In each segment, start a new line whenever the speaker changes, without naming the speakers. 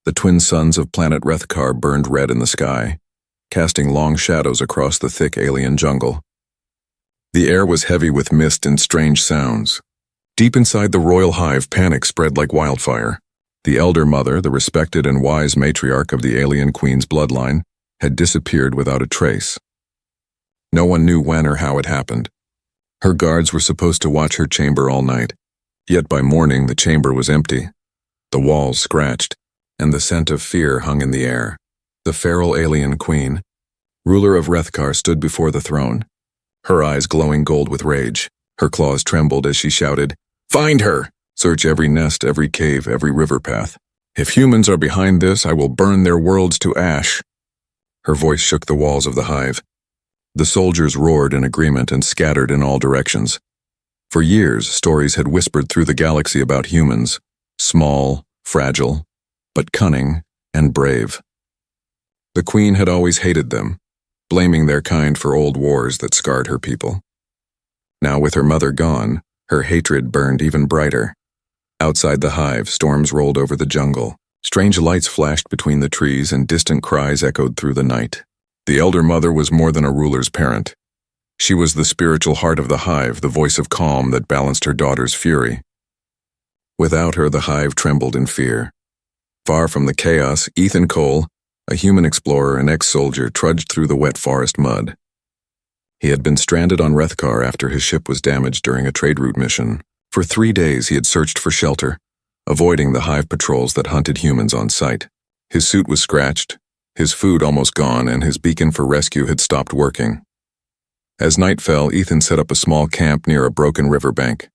The twin suns of planet Rethkar burned red in the sky, casting long shadows across the thick alien jungle. The air was heavy with mist and strange sounds. Deep inside the royal hive, panic spread like wildfire. The elder mother, the respected and wise matriarch of the alien queen's bloodline, had disappeared without a trace. No one knew when or how it happened. Her guards were supposed to watch her chamber all night, yet by morning the chamber was empty. The walls scratched, and the scent of fear hung in the air. The feral alien queen, ruler of Rethkar, stood before the throne, her eyes glowing gold with rage. Her claws trembled as she shouted, "Find her! Search every nest, every cave, every river path. If humans are behind this, I will burn their worlds to ash." Her voice shook the walls of the hive. The soldiers roared in agreement and scattered in all directions. For years, stories had whispered through the galaxy about humans, small, fragile, but cunning and brave. The queen had always hated them, blaming their kind for old wars that scarred her people. Now, with her mother gone, her hatred burned even brighter. Outside the hive, storms rolled over the jungle. Strange lights flashed between the trees and distant cries echoed through the night. The elder mother was more than a ruler's parent. She was the spiritual heart of the hive, the voice of calm that balanced her daughter's fury. Without her, the hive trembled in fear. Far from the chaos, Ethan Cole, a human explorer and ex-soldier, trudged through the wet forest mud. He had been stranded on Rethkar after his ship was damaged during a trade route mission. For 3 days he had searched for shelter, avoiding the hive patrols that hunted humans on sight. His suit was scratched, his food almost gone, and his beacon for rescue had stopped working. As night fell, Ethan set up a small camp near a broken riverbank.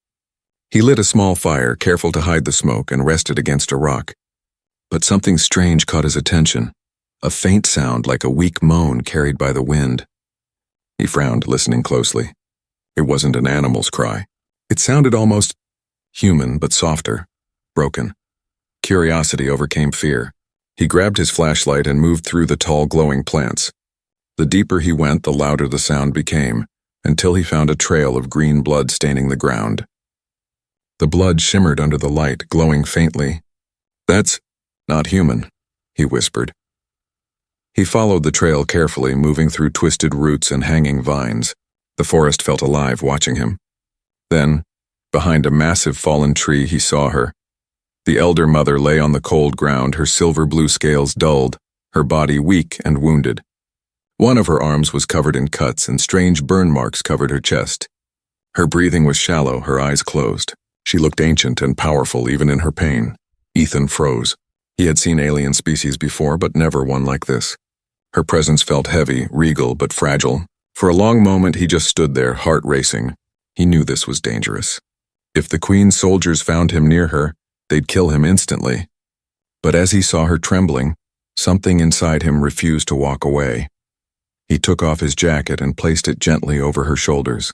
He lit a small fire, careful to hide the smoke, and rested against a rock. But something strange caught his attention, a faint sound like a weak moan carried by the wind. He frowned, listening closely. It wasn't an animal's cry. It sounded almost human, but softer, broken. Curiosity overcame fear. He grabbed his flashlight and moved through the tall, glowing plants. The deeper he went, the louder the sound became, until he found a trail of green blood staining the ground. The blood shimmered under the light, glowing faintly. "That's not human," he whispered. He followed the trail carefully, moving through twisted roots and hanging vines. The forest felt alive watching him. Then, behind a massive fallen tree, he saw her. The elder mother lay on the cold ground, her silver-blue scales dulled, her body weak and wounded. One of her arms was covered in cuts, and strange burn marks covered her chest. Her breathing was shallow, her eyes closed. She looked ancient and powerful even in her pain. Ethan froze. He had seen alien species before, but never one like this. Her presence felt heavy, regal, but fragile. For a long moment he just stood there, heart racing. He knew this was dangerous. If the Queen's soldiers found him near her, they'd kill him instantly. But as he saw her trembling, something inside him refused to walk away. He took off his jacket and placed it gently over her shoulders.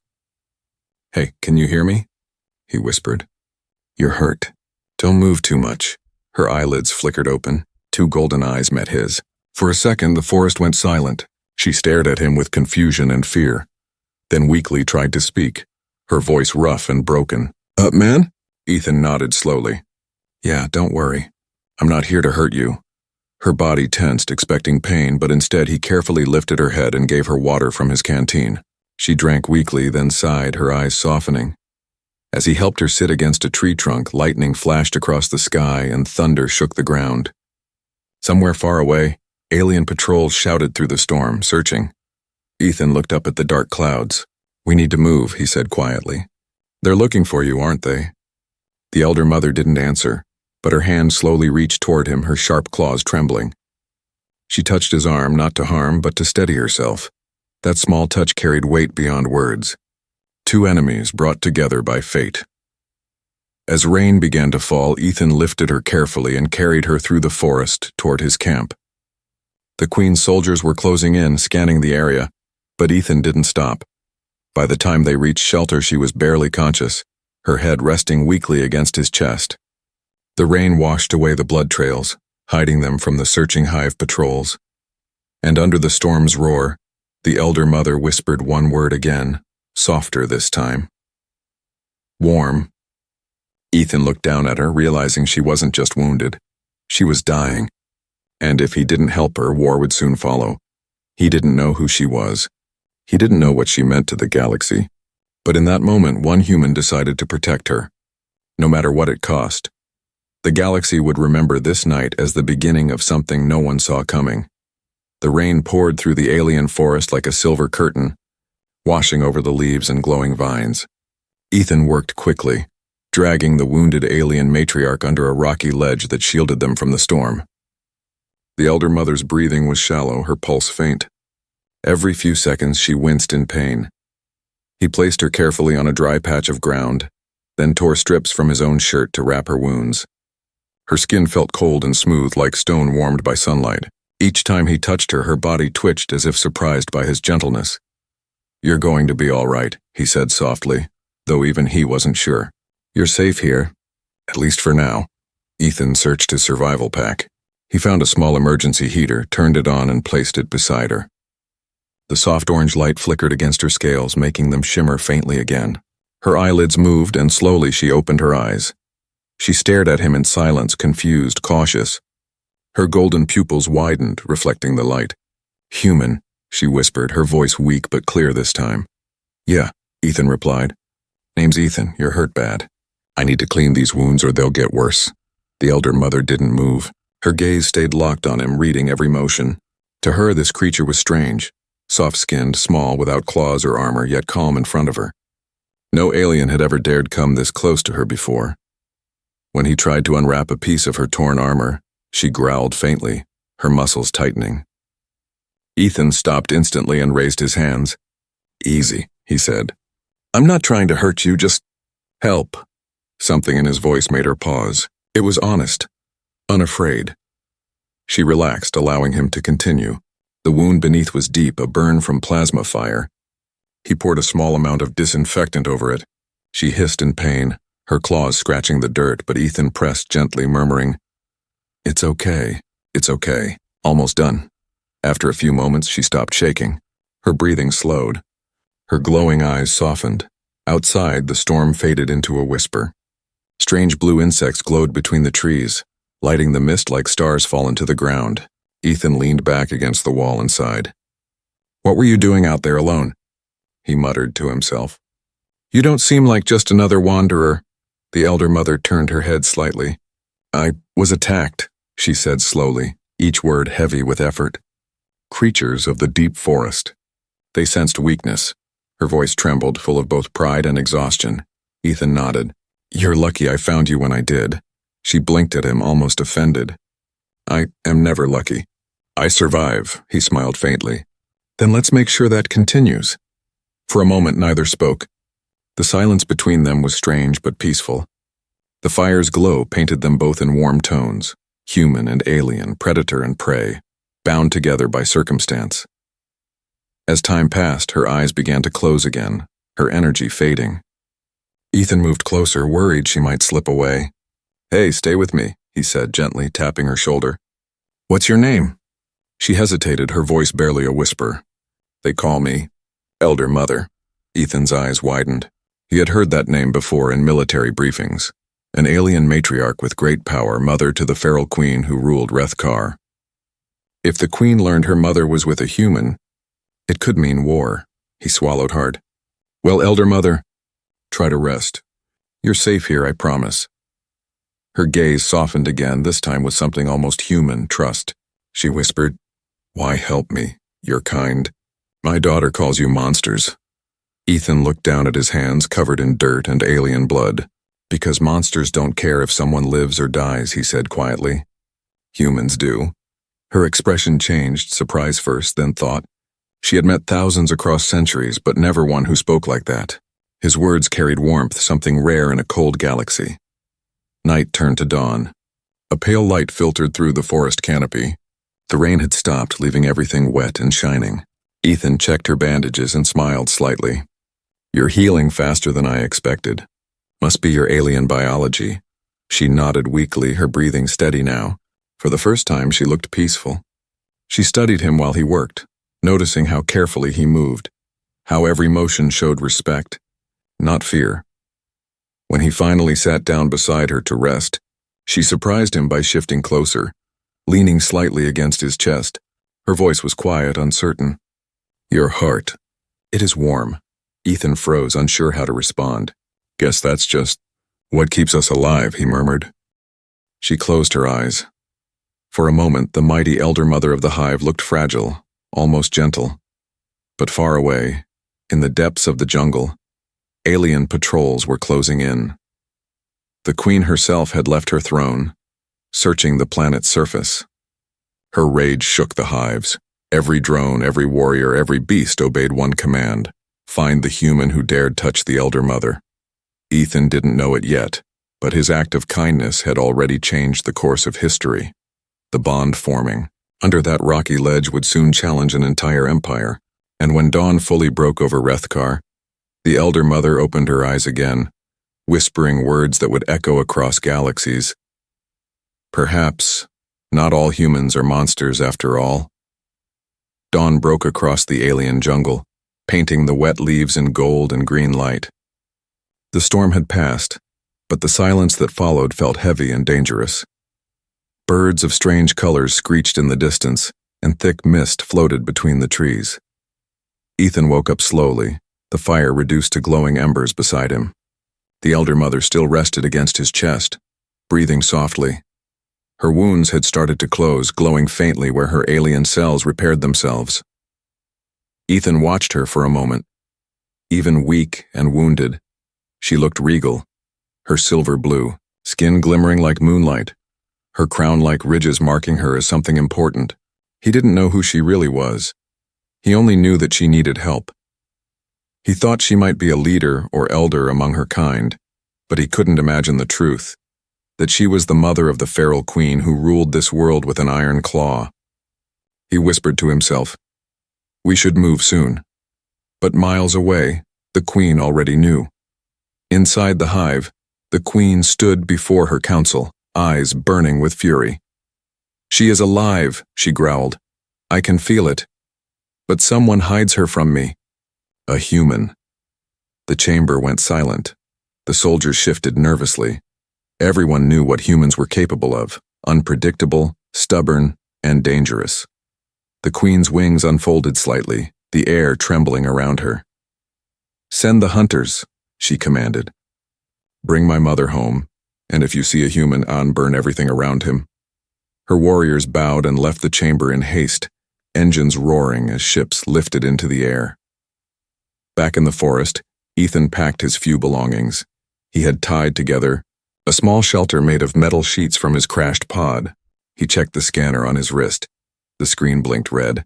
"Hey, can you hear me?" he whispered. "You're hurt. Don't move too much." Her eyelids flickered open. 2 golden eyes met his. For a second, the forest went silent. She stared at him with confusion and fear, then weakly tried to speak, her voice rough and broken. Man?" Ethan nodded slowly. "Yeah, don't worry. I'm not here to hurt you." Her body tensed, expecting pain, but instead he carefully lifted her head and gave her water from his canteen. She drank weakly, then sighed, her eyes softening. As he helped her sit against a tree trunk, lightning flashed across the sky and thunder shook the ground. Somewhere far away, alien patrols shouted through the storm, searching. Ethan looked up at the dark clouds. "We need to move," he said quietly. "They're looking for you, aren't they?" The elder mother didn't answer, but her hand slowly reached toward him, her sharp claws trembling. She touched his arm, not to harm, but to steady herself. That small touch carried weight beyond words. 2 enemies brought together by fate. As rain began to fall, Ethan lifted her carefully and carried her through the forest toward his camp. The Queen's soldiers were closing in, scanning the area, but Ethan didn't stop. By the time they reached shelter, she was barely conscious, her head resting weakly against his chest. The rain washed away the blood trails, hiding them from the searching hive patrols. And under the storm's roar, the elder mother whispered one word again, softer this time. "Warm." Ethan looked down at her, realizing she wasn't just wounded. She was dying, And if he didn't help her, war would soon follow. He didn't know who she was. He didn't know what she meant to the galaxy. But in that moment, one human decided to protect her, no matter what it cost. The galaxy would remember this night as the beginning of something no one saw coming. The rain poured through the alien forest like a silver curtain, washing over the leaves and glowing vines. Ethan worked quickly, dragging the wounded alien matriarch under a rocky ledge that shielded them from the storm. The elder mother's breathing was shallow, her pulse faint. Every few seconds she winced in pain. He placed her carefully on a dry patch of ground, then tore strips from his own shirt to wrap her wounds. Her skin felt cold and smooth like stone warmed by sunlight. Each time he touched her, her body twitched as if surprised by his gentleness. "You're going to be all right," he said softly, though even he wasn't sure. "You're safe here, at least for now." Ethan searched his survival pack. He found a small emergency heater, turned it on, and placed it beside her. The soft orange light flickered against her scales, making them shimmer faintly again. Her eyelids moved, and slowly she opened her eyes. She stared at him in silence, confused, cautious. Her golden pupils widened, reflecting the light. "Human," she whispered, her voice weak but clear this time. "Yeah," Ethan replied. "Name's Ethan. You're hurt bad. I need to clean these wounds or they'll get worse." The elder mother didn't move. Her gaze stayed locked on him, reading every motion. To her, this creature was strange. Soft-skinned, small, without claws or armor, yet calm in front of her. No alien had ever dared come this close to her before. When he tried to unwrap a piece of her torn armor, she growled faintly, her muscles tightening. Ethan stopped instantly and raised his hands. "Easy," he said. "I'm not trying to hurt you, just help." Something in his voice made her pause. It was honest, unafraid. She relaxed, allowing him to continue. The wound beneath was deep, a burn from plasma fire. He poured a small amount of disinfectant over it. She hissed in pain, her claws scratching the dirt, but Ethan pressed gently, murmuring, "It's okay, it's okay, almost done." After a few moments, she stopped shaking. Her breathing slowed. Her glowing eyes softened. Outside, the storm faded into a whisper. Strange blue insects glowed between the trees, lighting the mist like stars fallen to the ground. Ethan leaned back against the wall and sighed. "What were you doing out there alone?" he muttered to himself. "You don't seem like just another wanderer." The elder mother turned her head slightly. "I was attacked," she said slowly, each word heavy with effort. "Creatures of the deep forest. They sensed weakness." Her voice trembled, full of both pride and exhaustion. Ethan nodded. "You're lucky I found you when I did." She blinked at him, almost offended. "I am never lucky. I survive," he smiled faintly. "Then let's make sure that continues." For a moment, neither spoke. The silence between them was strange but peaceful. The fire's glow painted them both in warm tones, human and alien, predator and prey, bound together by circumstance. As time passed, her eyes began to close again, her energy fading. Ethan moved closer, worried she might slip away. "Hey, stay with me," he said gently, tapping her shoulder. "What's your name?" She hesitated, her voice barely a whisper. "They call me Elder Mother." Ethan's eyes widened. He had heard that name before in military briefings. An alien matriarch with great power, mother to the feral queen who ruled Rethkar. If the queen learned her mother was with a human, it could mean war. He swallowed hard. "Well, Elder Mother, try to rest. You're safe here, I promise." Her gaze softened again, this time with something almost human, trust. She whispered, "Why help me? You're kind. My daughter calls you monsters." Ethan looked down at his hands covered in dirt and alien blood. "Because monsters don't care if someone lives or dies," he said quietly. "Humans do." Her expression changed, surprise first, then thought. She had met thousands across centuries, but never one who spoke like that. His words carried warmth, something rare in a cold galaxy. Night turned to dawn. A pale light filtered through the forest canopy. The rain had stopped, leaving everything wet and shining. Ethan checked her bandages and smiled slightly. "You're healing faster than I expected. Must be your alien biology." She nodded weakly, her breathing steady now. For the first time, she looked peaceful. She studied him while he worked, noticing how carefully he moved, how every motion showed respect, not fear. When he finally sat down beside her to rest, she surprised him by shifting closer. leaning slightly against his chest. Her voice was quiet, uncertain. "Your heart. It is warm." Ethan froze, unsure how to respond. "Guess that's just what keeps us alive," he murmured. She closed her eyes. For a moment, the mighty elder mother of the hive looked fragile, almost gentle. But far away, in the depths of the jungle, alien patrols were closing in. The queen herself had left her throne, searching the planet's surface. Her rage shook the hives. Every drone, every warrior, every beast obeyed one command: find the human who dared touch the elder mother. Ethan didn't know it yet, but his act of kindness had already changed the course of history. The bond forming under that rocky ledge would soon challenge an entire empire, and when dawn fully broke over Rethkar, the elder mother opened her eyes again, whispering words that would echo across galaxies. Perhaps not all humans are monsters after all. Dawn broke across the alien jungle, painting the wet leaves in gold and green light. The storm had passed, but the silence that followed felt heavy and dangerous. Birds of strange colors screeched in the distance, and thick mist floated between the trees. Ethan woke up slowly, the fire reduced to glowing embers beside him. The elder mother still rested against his chest, breathing softly. Her wounds had started to close, glowing faintly where her alien cells repaired themselves. Ethan watched her for a moment. Even weak and wounded, she looked regal, her silver blue, skin glimmering like moonlight, her crown-like ridges marking her as something important. He didn't know who she really was. He only knew that she needed help. He thought she might be a leader or elder among her kind, but he couldn't imagine the truth, that she was the mother of the feral queen who ruled this world with an iron claw. He whispered to himself, "We should move soon." But miles away, the queen already knew. Inside the hive, the queen stood before her council, eyes burning with fury. "She is alive," she growled. "I can feel it. But someone hides her from me. A human." The chamber went silent. The soldiers shifted nervously. Everyone knew what humans were capable of: unpredictable, stubborn, and dangerous. The queen's wings unfolded slightly, the air trembling around her. "Send the hunters," she commanded. "Bring my mother home, and if you see a human, burn everything around him." Her warriors bowed and left the chamber in haste, engines roaring as ships lifted into the air. Back in the forest, Ethan packed his few belongings. He had tied together a small shelter made of metal sheets from his crashed pod. He checked the scanner on his wrist. The screen blinked red.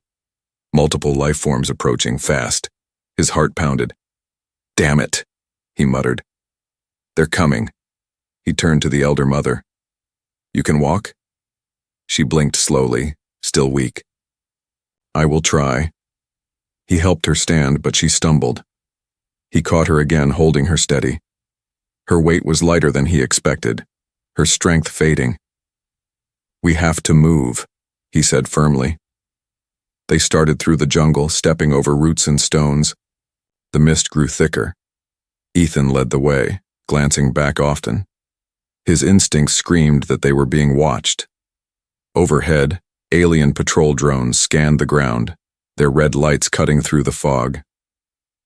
Multiple life forms approaching fast. His heart pounded. "Damn it," he muttered. "They're coming." He turned to the elder mother. "You can walk?" She blinked slowly, still weak. "I will try." He helped her stand, but she stumbled. He caught her again, holding her steady. Her weight was lighter than he expected, her strength fading. "We have to move," he said firmly. They started through the jungle, stepping over roots and stones. The mist grew thicker. Ethan led the way, glancing back often. His instincts screamed that they were being watched. Overhead, alien patrol drones scanned the ground, their red lights cutting through the fog.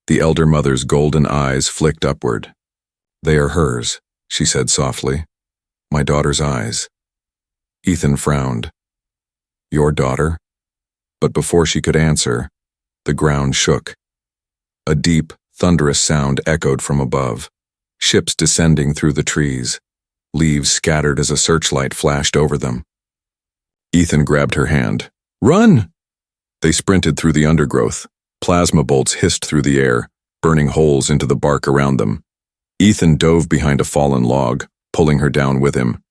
The elder mother's golden eyes flicked upward. "They are hers," she said softly. "My daughter's eyes." Ethan frowned. "Your daughter?" But before she could answer, the ground shook. A deep, thunderous sound echoed from above, ships descending through the trees, leaves scattered as a searchlight flashed over them. Ethan grabbed her hand. "Run!" They sprinted through the undergrowth. Plasma bolts hissed through the air, burning holes into the bark around them. Ethan dove behind a fallen log, pulling her down with him.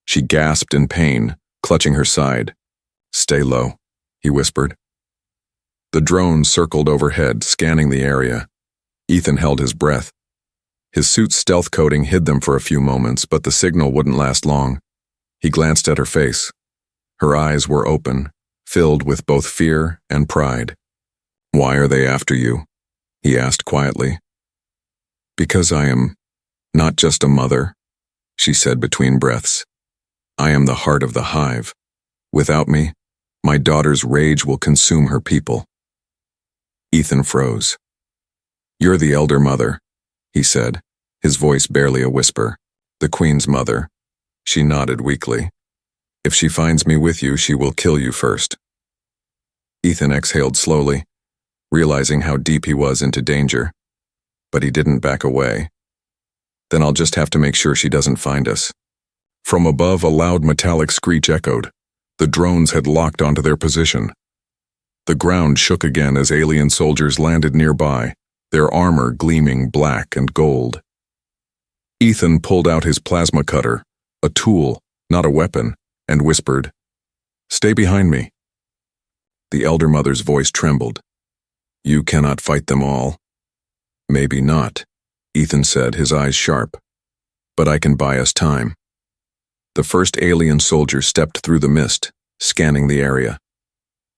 She gasped in pain, clutching her side. "Stay low," he whispered. The drone circled overhead, scanning the area. Ethan held his breath. His suit's stealth coating hid them for a few moments, but the signal wouldn't last long. He glanced at her face. Her eyes were open, filled with both fear and pride. "Why are they after you?" he asked quietly. "Because I am not just a mother," she said between breaths. "I am the heart of the hive. Without me, my daughter's rage will consume her people. Ethan froze. You're the elder mother, he said, his voice barely a whisper. The Queen's mother. She nodded weakly. If she finds me with you, she will kill you first. Ethan exhaled slowly, realizing how deep he was into danger. But he didn't back away. Then I'll just have to make sure she doesn't find us. From above, a loud metallic screech echoed. The drones had locked onto their position. The ground shook again as alien soldiers landed nearby, their armor gleaming black and gold. Ethan pulled out his plasma cutter, a tool, not a weapon, and whispered, "Stay behind me." The elder mother's voice trembled. "You cannot fight them all." "Maybe not," Ethan said, his eyes sharp. "But I can buy us time." The first alien soldier stepped through the mist, scanning the area.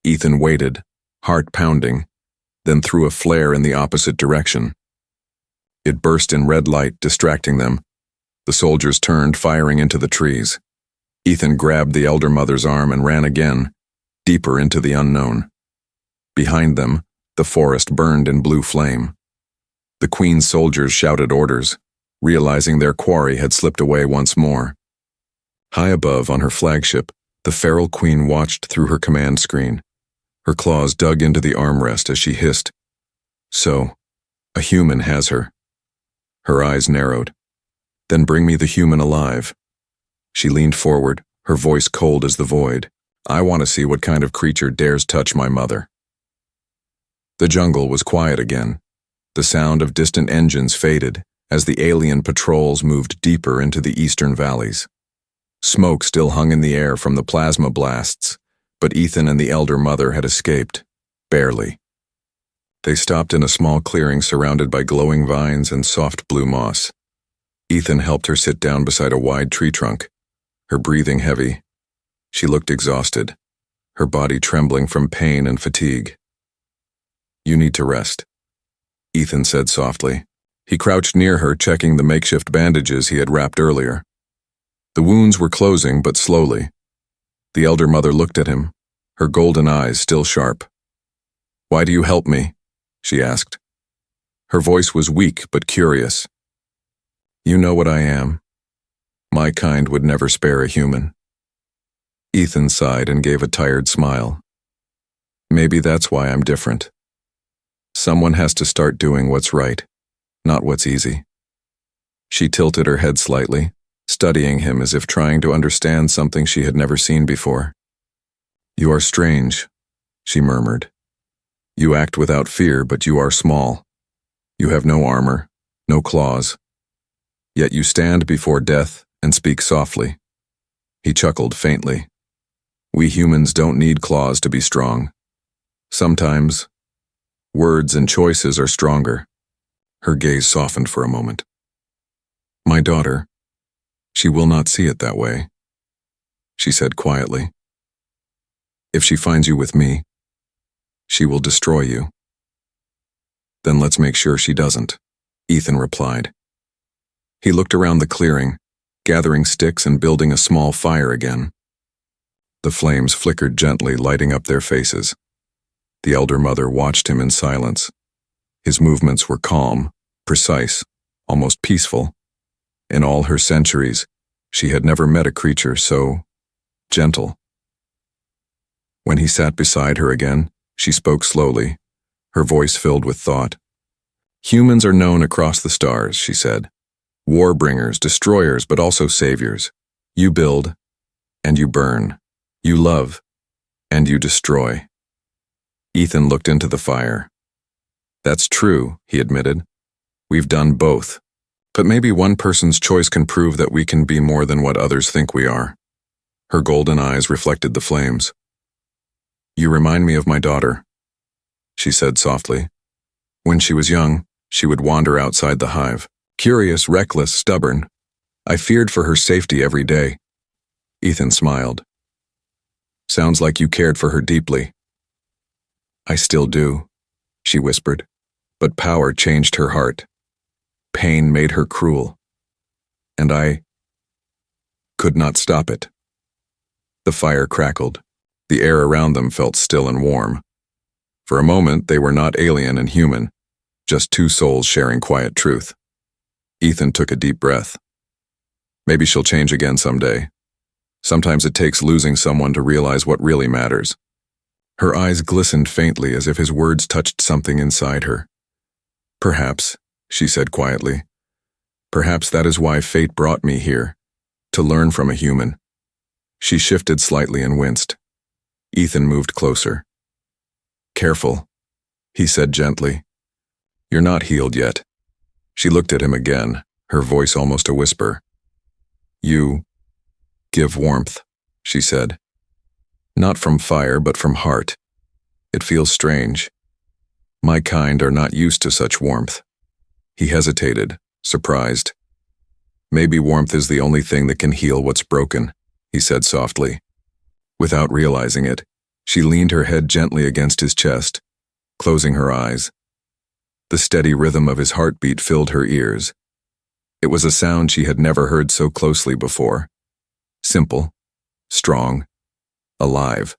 Ethan waited, heart pounding, then threw a flare in the opposite direction. It burst in red light, distracting them. The soldiers turned, firing into the trees. Ethan grabbed the elder mother's arm and ran again, deeper into the unknown. Behind them, the forest burned in blue flame. The Queen's soldiers shouted orders, realizing their quarry had slipped away once more. High above, on her flagship, the feral Queen watched through her command screen. Her claws dug into the armrest as she hissed. "So, a human has her." Her eyes narrowed. "Then bring me the human alive." She leaned forward, her voice cold as the void. "I want to see what kind of creature dares touch my mother." The jungle was quiet again. The sound of distant engines faded as the alien patrols moved deeper into the eastern valleys. Smoke still hung in the air from the plasma blasts, but Ethan and the elder mother had escaped, barely. They stopped in a small clearing surrounded by glowing vines and soft blue moss. Ethan helped her sit down beside a wide tree trunk, her breathing heavy. She looked exhausted, her body trembling from pain and fatigue. "You need to rest," Ethan said softly. He crouched near her, checking the makeshift bandages he had wrapped earlier. The wounds were closing, but slowly. The elder mother looked at him, her golden eyes still sharp. "Why do you help me?" she asked. Her voice was weak but curious. "You know what I am. My kind would never spare a human." Ethan sighed and gave a tired smile. "Maybe that's why I'm different. Someone has to start doing what's right, not what's easy." She tilted her head slightly, studying him as if trying to understand something she had never seen before. "You are strange," she murmured. "You act without fear, but you are small. You have no armor, no claws. Yet you stand before death and speak softly." He chuckled faintly. "We humans don't need claws to be strong. Sometimes, words and choices are stronger." Her gaze softened for a moment. "My daughter, she will not see it that way," she said quietly. "If she finds you with me, she will destroy you." "Then let's make sure she doesn't," Ethan replied. He looked around the clearing, gathering sticks and building a small fire again. The flames flickered gently, lighting up their faces. The elder mother watched him in silence. His movements were calm, precise, almost peaceful. In all her centuries, she had never met a creature so gentle. When he sat beside her again, she spoke slowly, her voice filled with thought. "Humans are known across the stars," she said. "Warbringers, destroyers, but also saviors. You build, and you burn. You love, and you destroy." Ethan looked into the fire. "That's true," he admitted. "We've done both. But maybe one person's choice can prove that we can be more than what others think we are." Her golden eyes reflected the flames. "You remind me of my daughter," she said softly. "When she was young, she would wander outside the hive. Curious, reckless, stubborn. I feared for her safety every day." Ethan smiled. "Sounds like you cared for her deeply." "I still do," she whispered, "but power changed her heart. Pain made her cruel, and I could not stop it." The fire crackled. The air around them felt still and warm. For a moment, they were not alien and human, just two souls sharing quiet truth. Ethan took a deep breath. Maybe she'll change again someday. Sometimes it takes losing someone to realize what really matters. Her eyes glistened faintly as if his words touched something inside her. Perhaps, she said quietly. Perhaps that is why fate brought me here, to learn from a human. She shifted slightly and winced. Ethan moved closer. Careful, he said gently. You're not healed yet. She looked at him again, her voice almost a whisper. You give warmth, she said. Not from fire, but from heart. It feels strange. My kind are not used to such warmth. He hesitated, surprised. Maybe warmth is the only thing that can heal what's broken, he said softly. Without realizing it, she leaned her head gently against his chest, closing her eyes. The steady rhythm of his heartbeat filled her ears. It was a sound she had never heard so closely before. Simple, strong, alive.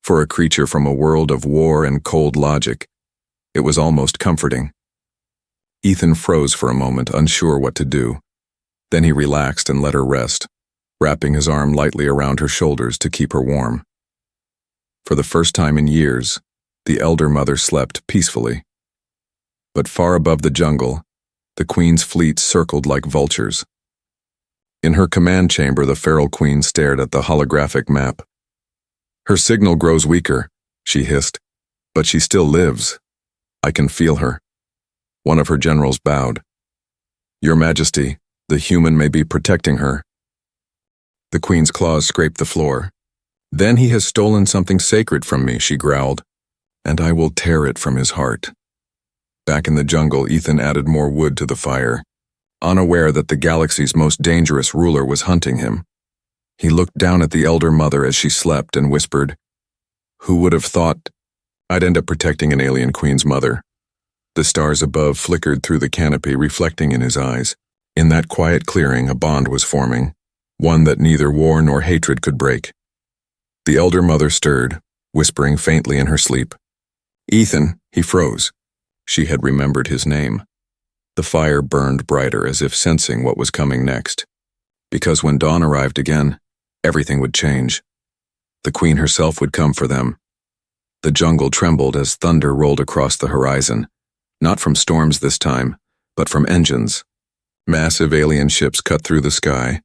For a creature from a world of war and cold logic, it was almost comforting. Ethan froze for a moment, unsure what to do. Then he relaxed and let her rest, wrapping his arm lightly around her shoulders to keep her warm. For the first time in years, the elder mother slept peacefully. But far above the jungle, the Queen's fleet circled like vultures. In her command chamber, the feral Queen stared at the holographic map. Her signal grows weaker, she hissed, but she still lives. I can feel her. One of her generals bowed. Your Majesty, the human may be protecting her. The Queen's claws scraped the floor. Then he has stolen something sacred from me, she growled, and I will tear it from his heart. Back in the jungle, Ethan added more wood to the fire, unaware that the galaxy's most dangerous ruler was hunting him. He looked down at the elder mother as she slept and whispered, Who would have thought I'd end up protecting an alien queen's mother? The stars above flickered through the canopy, reflecting in his eyes. In that quiet clearing, a bond was forming, one that neither war nor hatred could break. The elder mother stirred, whispering faintly in her sleep. Ethan, he froze. She had remembered his name. The fire burned brighter, as if sensing what was coming next. Because when dawn arrived again, everything would change. The Queen herself would come for them. The jungle trembled as thunder rolled across the horizon, not from storms this time, but from engines. Massive alien ships cut through the sky,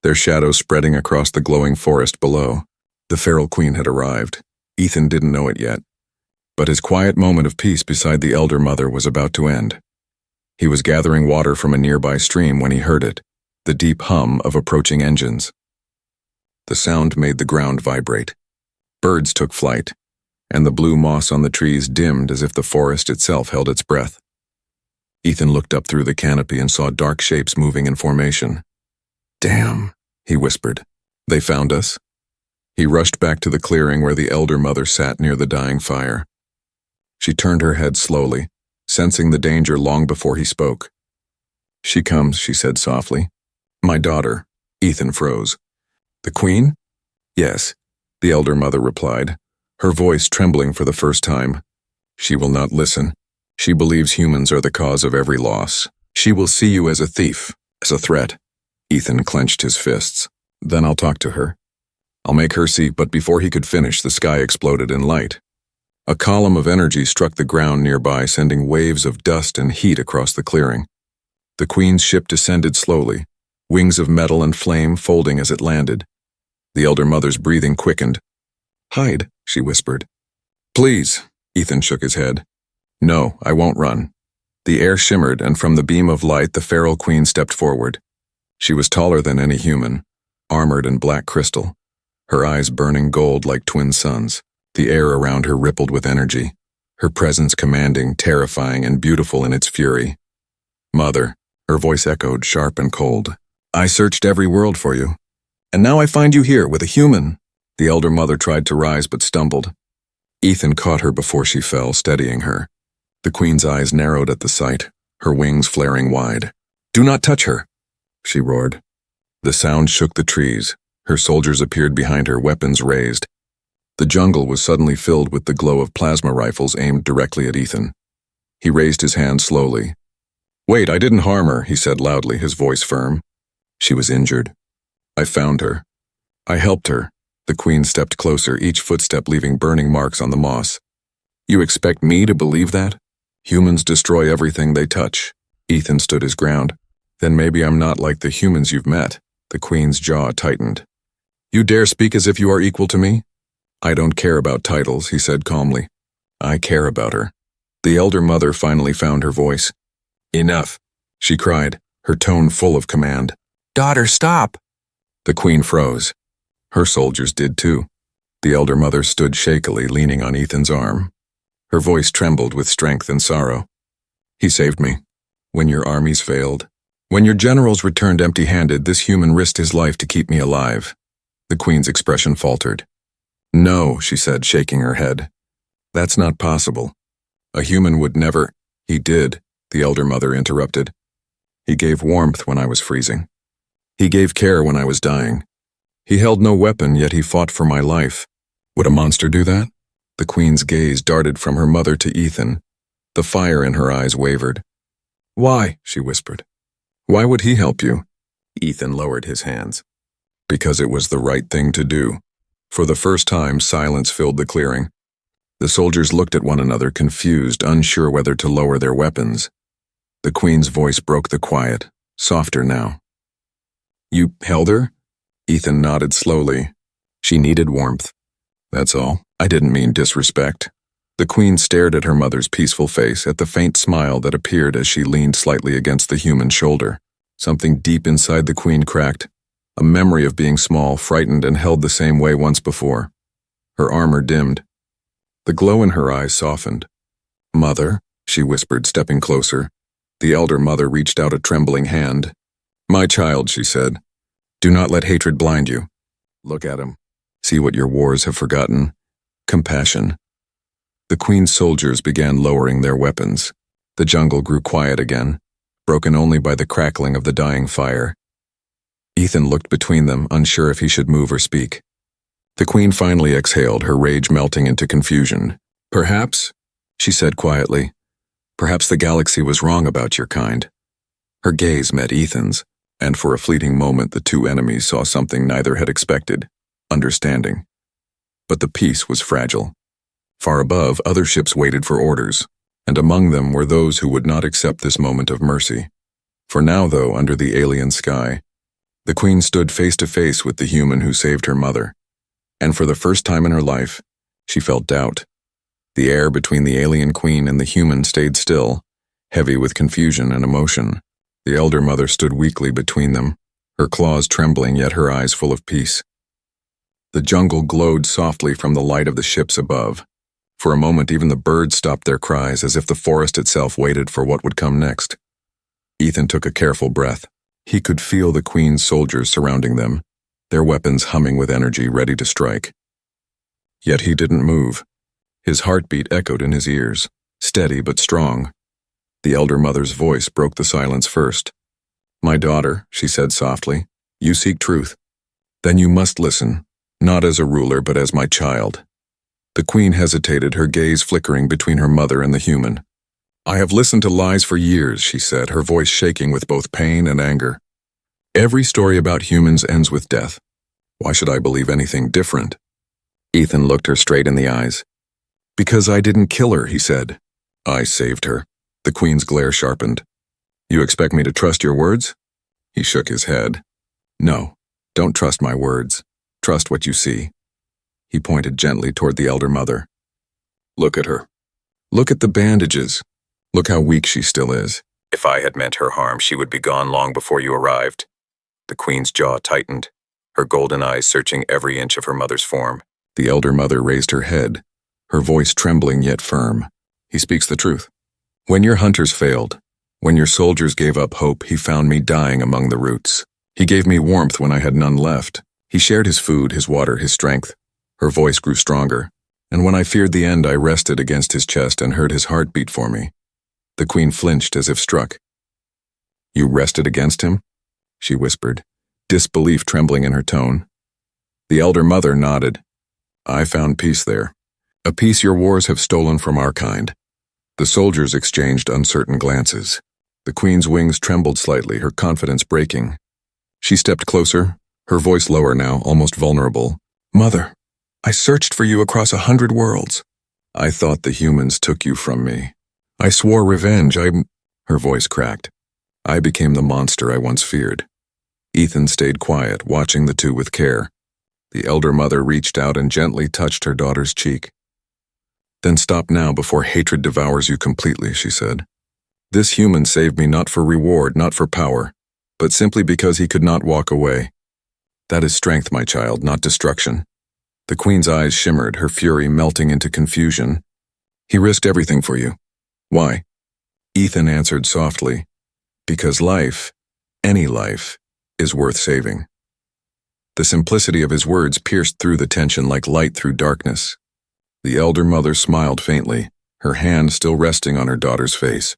their shadows spreading across the glowing forest below. The feral Queen had arrived. Ethan didn't know it yet. But his quiet moment of peace beside the elder mother was about to end. He was gathering water from a nearby stream when he heard it, the deep hum of approaching engines. The sound made the ground vibrate. Birds took flight, and the blue moss on the trees dimmed as if the forest itself held its breath. Ethan looked up through the canopy and saw dark shapes moving in formation. Damn, he whispered. They found us. He rushed back to the clearing where the elder mother sat near the dying fire. She turned her head slowly, sensing the danger long before he spoke. She comes, she said softly. My daughter. Ethan froze. The Queen? Yes, the elder mother replied, her voice trembling for the first time. She will not listen. She believes humans are the cause of every loss. She will see you as a thief, as a threat. Ethan clenched his fists. Then I'll talk to her. I'll make her see, but before he could finish, the sky exploded in light. A column of energy struck the ground nearby, sending waves of dust and heat across the clearing. The Queen's ship descended slowly, wings of metal and flame folding as it landed. The elder mother's breathing quickened. Hide, she whispered. Please, Ethan shook his head. No, I won't run. The air shimmered, and from the beam of light the feral Queen stepped forward. She was taller than any human, armored in black crystal, her eyes burning gold like twin suns. The air around her rippled with energy, her presence commanding, terrifying, and beautiful in its fury. Mother, her voice echoed, sharp and cold. I searched every world for you, and now I find you here with a human. The elder mother tried to rise but stumbled. Ethan caught her before she fell, steadying her. The Queen's eyes narrowed at the sight, her wings flaring wide. Do not touch her, she roared. The sound shook the trees, Her soldiers appeared behind her, weapons raised. The jungle was suddenly filled with the glow of plasma rifles aimed directly at Ethan. He raised his hand slowly. "Wait, I didn't harm her," he said loudly, his voice firm. "She was injured. I found her. I helped her." The Queen stepped closer, each footstep leaving burning marks on the moss. "You expect me to believe that? Humans destroy everything they touch." Ethan stood his ground. "Then maybe I'm not like the humans you've met." The Queen's jaw tightened. "You dare speak as if you are equal to me?" "I don't care about titles," he said calmly. "I care about her." The elder mother finally found her voice. "Enough," she cried, her tone full of command. "Daughter, stop!" The Queen froze. Her soldiers did too. The elder mother stood shakily, leaning on Ethan's arm. Her voice trembled with strength and sorrow. "He saved me. When your armies failed, when your generals returned empty-handed, this human risked his life to keep me alive." The Queen's expression faltered. "No," she said, shaking her head. "That's not possible. A human would never—" "He did," the elder mother interrupted. "He gave warmth when I was freezing. He gave care when I was dying. He held no weapon, yet he fought for my life. Would a monster do that?" The Queen's gaze darted from her mother to Ethan. The fire in her eyes wavered. "Why?" she whispered. "Why would he help you?" Ethan lowered his hands. "Because it was the right thing to do." For the first time, silence filled the clearing. The soldiers looked at one another, confused, unsure whether to lower their weapons. The Queen's voice broke the quiet, softer now. "You held her?" Ethan nodded slowly. "She needed warmth. That's all. I didn't mean disrespect." The Queen stared at her mother's peaceful face, at the faint smile that appeared as she leaned slightly against the human shoulder. Something deep inside the Queen cracked, a memory of being small, frightened, and held the same way once before. Her armor dimmed. The glow in her eyes softened. "Mother," she whispered, stepping closer. The elder mother reached out a trembling hand. "My child," she said, "do not let hatred blind you. Look at him. See what your wars have forgotten. Compassion." The Queen's soldiers began lowering their weapons. The jungle grew quiet again, broken only by the crackling of the dying fire. Ethan looked between them, unsure if he should move or speak. The Queen finally exhaled, her rage melting into confusion. "Perhaps," she said quietly, "perhaps the galaxy was wrong about your kind." Her gaze met Ethan's, and for a fleeting moment the two enemies saw something neither had expected: understanding. But the peace was fragile. Far above, other ships waited for orders, and among them were those who would not accept this moment of mercy. For now, though, under the alien sky, the Queen stood face to face with the human who saved her mother, and for the first time in her life, she felt doubt. The air between the alien Queen and the human stayed still, heavy with confusion and emotion. The elder mother stood weakly between them, her claws trembling yet her eyes full of peace. The jungle glowed softly from the light of the ships above. For a moment, even the birds stopped their cries, as if the forest itself waited for what would come next. Ethan took a careful breath. He could feel the Queen's soldiers surrounding them, their weapons humming with energy, ready to strike. Yet he didn't move. His heartbeat echoed in his ears, steady but strong. The elder mother's voice broke the silence first. "My daughter," she said softly, "you seek truth. Then you must listen, not as a ruler but as my child." The Queen hesitated, her gaze flickering between her mother and the human. "I have listened to lies for years," she said, her voice shaking with both pain and anger. "Every story about humans ends with death. Why should I believe anything different?" Ethan looked her straight in the eyes. "Because I didn't kill her," he said. "I saved her." The Queen's glare sharpened. "You expect me to trust your words?" He shook his head. "No, don't trust my words. Trust what you see." He pointed gently toward the elder mother. "Look at her. Look at the bandages. Look how weak she still is. If I had meant her harm, she would be gone long before you arrived." The Queen's jaw tightened, her golden eyes searching every inch of her mother's form. The elder mother raised her head, her voice trembling yet firm. "He speaks the truth. When your hunters failed, when your soldiers gave up hope, he found me dying among the roots. He gave me warmth when I had none left. He shared his food, his water, his strength." Her voice grew stronger, and when I feared the end, I rested against his chest and heard his heart beat for me. The Queen flinched as if struck. "You rested against him?" she whispered, disbelief trembling in her tone. The elder mother nodded. I found peace there. A peace your wars have stolen from our kind. The soldiers exchanged uncertain glances. The queen's wings trembled slightly, her confidence breaking. She stepped closer, her voice lower now, almost vulnerable. Mother, I searched for you across 100 worlds. I thought the humans took you from me. I swore revenge. Her voice cracked. I became the monster I once feared. Ethan stayed quiet, watching the two with care. The elder mother reached out and gently touched her daughter's cheek. Then stop now before hatred devours you completely, she said. This human saved me not for reward, not for power, but simply because he could not walk away. That is strength, my child, not destruction. The queen's eyes shimmered, her fury melting into confusion. He risked everything for you. Why? Ethan answered softly. Because life, any life, is worth saving. The simplicity of his words pierced through the tension like light through darkness. The elder mother smiled faintly, her hand still resting on her daughter's face.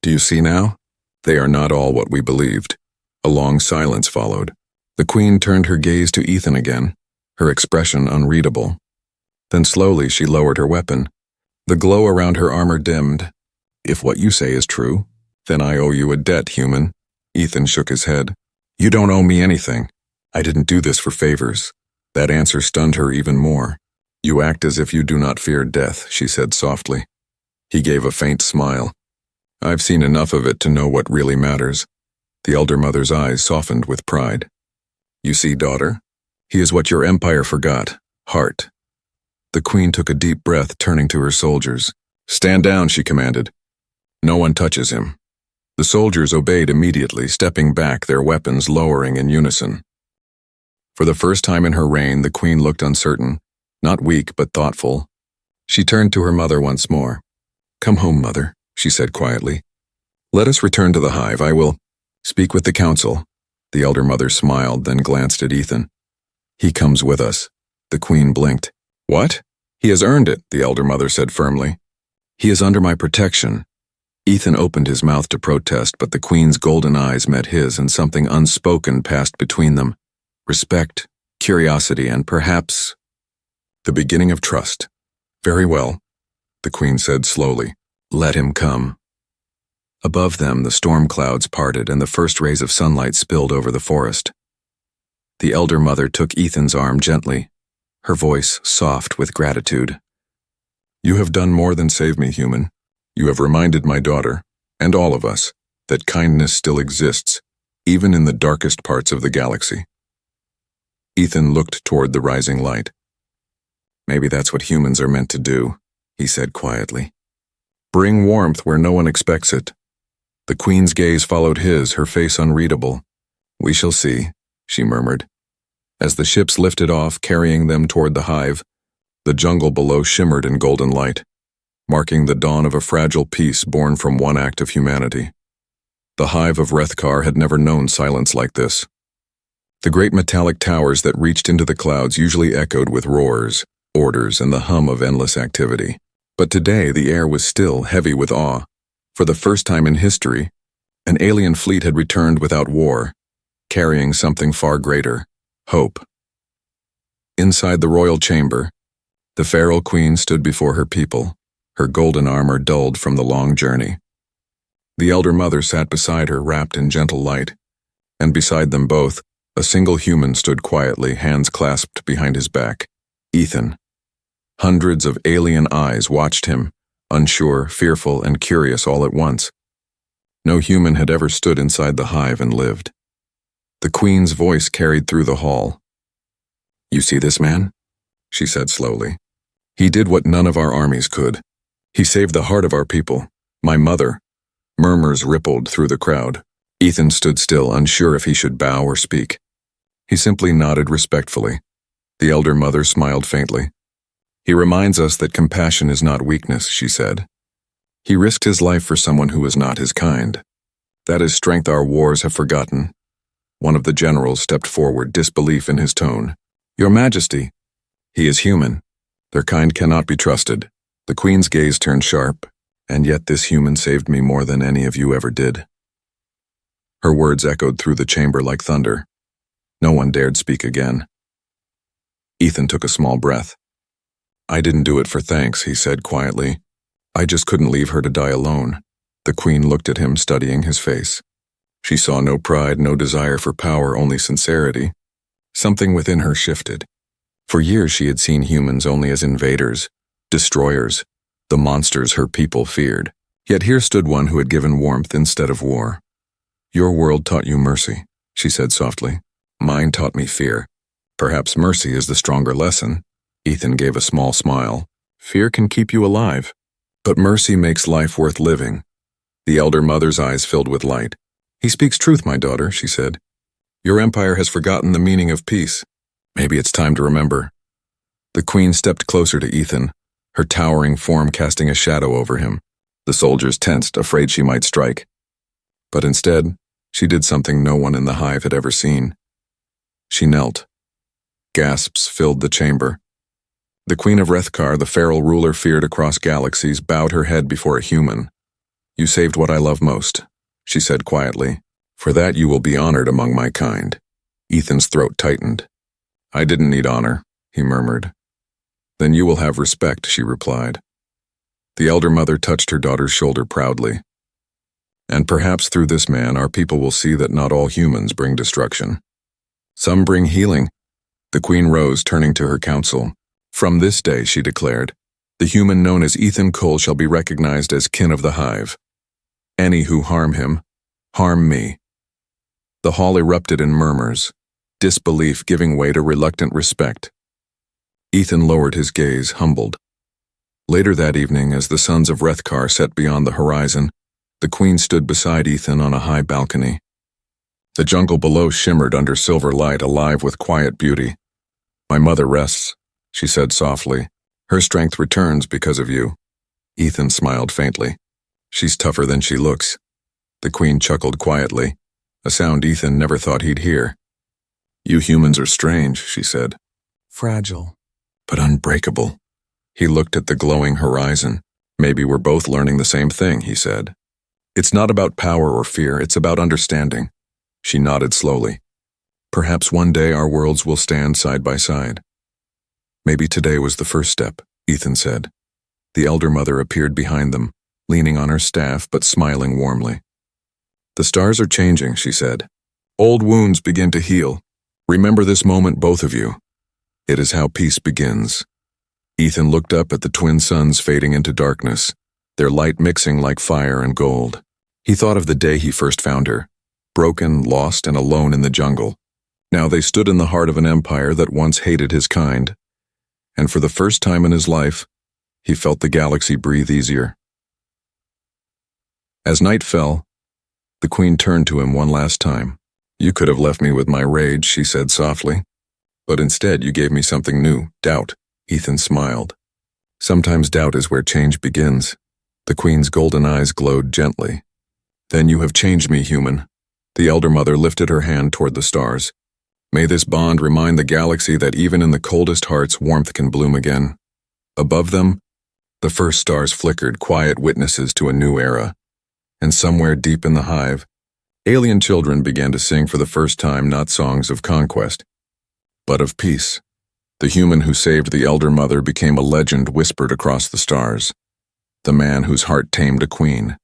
Do you see now? They are not all what we believed. A long silence followed. The queen turned her gaze to Ethan again, her expression unreadable. Then slowly she lowered her weapon. The glow around her armor dimmed. If what you say is true, then I owe you a debt, human. Ethan shook his head. You don't owe me anything. I didn't do this for favors. That answer stunned her even more. You act as if you do not fear death, she said softly. He gave a faint smile. I've seen enough of it to know what really matters. The elder mother's eyes softened with pride. You see, daughter? He is what your empire forgot, heart. The queen took a deep breath, turning to her soldiers. Stand down, she commanded. No one touches him. The soldiers obeyed immediately, stepping back, their weapons lowering in unison. For the first time in her reign, the queen looked uncertain, not weak but thoughtful. She turned to her mother once more. Come home, mother, she said quietly. Let us return to the hive. I will speak with the council. The elder mother smiled, then glanced at Ethan. He comes with us. The queen blinked. What? He has earned it, the elder mother said firmly. He is under my protection. Ethan opened his mouth to protest, but the queen's golden eyes met his and something unspoken passed between them. Respect, curiosity, and perhaps the beginning of trust. Very well, the queen said slowly. Let him come. Above them, the storm clouds parted and the first rays of sunlight spilled over the forest. The elder mother took Ethan's arm gently, her voice soft with gratitude. You have done more than save me, human. You have reminded my daughter, and all of us, that kindness still exists, even in the darkest parts of the galaxy. Ethan looked toward the rising light. Maybe that's what humans are meant to do, he said quietly. Bring warmth where no one expects it. The queen's gaze followed his, her face unreadable. We shall see, she murmured. As the ships lifted off, carrying them toward the hive, the jungle below shimmered in golden light, marking the dawn of a fragile peace born from one act of humanity. The hive of Rethkar had never known silence like this. The great metallic towers that reached into the clouds usually echoed with roars, orders, and the hum of endless activity. But today the air was still, heavy with awe. For the first time in history, an alien fleet had returned without war, carrying something far greater, hope. Inside the royal chamber, the feral queen stood before her people, her golden armor dulled from the long journey. The elder mother sat beside her, wrapped in gentle light, and beside them both, a single human stood quietly, hands clasped behind his back, Ethan. Hundreds of alien eyes watched him, unsure, fearful, and curious all at once. No human had ever stood inside the hive and lived. The queen's voice carried through the hall. You see this man? She said slowly. He did what none of our armies could. He saved the heart of our people, my mother. Murmurs rippled through the crowd. Ethan stood still, unsure if he should bow or speak. He simply nodded respectfully. The elder mother smiled faintly. He reminds us that compassion is not weakness, she said. He risked his life for someone who was not his kind. That is strength our wars have forgotten. One of the generals stepped forward, disbelief in his tone. Your Majesty, he is human. Their kind cannot be trusted. The queen's gaze turned sharp, and yet this human saved me more than any of you ever did. Her words echoed through the chamber like thunder. No one dared speak again. Ethan took a small breath. I didn't do it for thanks, he said quietly. I just couldn't leave her to die alone. The Queen looked at him, studying his face. She saw no pride, no desire for power, only sincerity. Something within her shifted. For years she had seen humans only as invaders, destroyers, the monsters her people feared. Yet here stood one who had given warmth instead of war. Your world taught you mercy, she said softly. Mine taught me fear. Perhaps mercy is the stronger lesson. Ethan gave a small smile. Fear can keep you alive, but mercy makes life worth living. The elder mother's eyes filled with light. He speaks truth, my daughter, she said. Your empire has forgotten the meaning of peace. Maybe it's time to remember. The Queen stepped closer to Ethan, her towering form casting a shadow over him. The soldiers tensed, afraid she might strike. But instead, she did something no one in the hive had ever seen. She knelt. Gasps filled the chamber. The Queen of Rethkar, the feral ruler feared across galaxies, bowed her head before a human. You saved what I love most, she said quietly. For that you will be honored among my kind. Ethan's throat tightened. I didn't need honor, he murmured. Then you will have respect, she replied. The elder mother touched her daughter's shoulder proudly. And perhaps through this man our people will see that not all humans bring destruction. Some bring healing. The Queen rose, turning to her council. From this day, she declared, the human known as Ethan Cole shall be recognized as kin of the hive. Any who harm him, harm me. The hall erupted in murmurs, disbelief giving way to reluctant respect. Ethan lowered his gaze, humbled. Later that evening, as the suns of Rethkar set beyond the horizon, the Queen stood beside Ethan on a high balcony. The jungle below shimmered under silver light, alive with quiet beauty. My mother rests, she said softly. Her strength returns because of you. Ethan smiled faintly. She's tougher than she looks. The Queen chuckled quietly, a sound Ethan never thought he'd hear. You humans are strange, she said. Fragile, but unbreakable. He looked at the glowing horizon. Maybe we're both learning the same thing, he said. It's not about power or fear, it's about understanding. She nodded slowly. Perhaps one day our worlds will stand side by side. Maybe today was the first step, Ethan said. The elder mother appeared behind them, leaning on her staff but smiling warmly. The stars are changing, she said. Old wounds begin to heal. Remember this moment, both of you. It is how peace begins. Ethan looked up at the twin suns fading into darkness, their light mixing like fire and gold. He thought of the day he first found her, broken, lost, and alone in the jungle. Now they stood in the heart of an empire that once hated his kind, and for the first time in his life, he felt the galaxy breathe easier. As night fell, the Queen turned to him one last time. You could have left me with my rage, she said softly. But instead you gave me something new, doubt. Ethan smiled. Sometimes doubt is where change begins. The Queen's golden eyes glowed gently. Then you have changed me, human. The elder mother lifted her hand toward the stars. May this bond remind the galaxy that even in the coldest hearts warmth can bloom again. Above them, the first stars flickered, quiet witnesses to a new era. And somewhere deep in the hive, alien children began to sing for the first time not songs of conquest, but of peace. The human who saved the elder mother became a legend whispered across the stars. The man whose heart tamed a queen.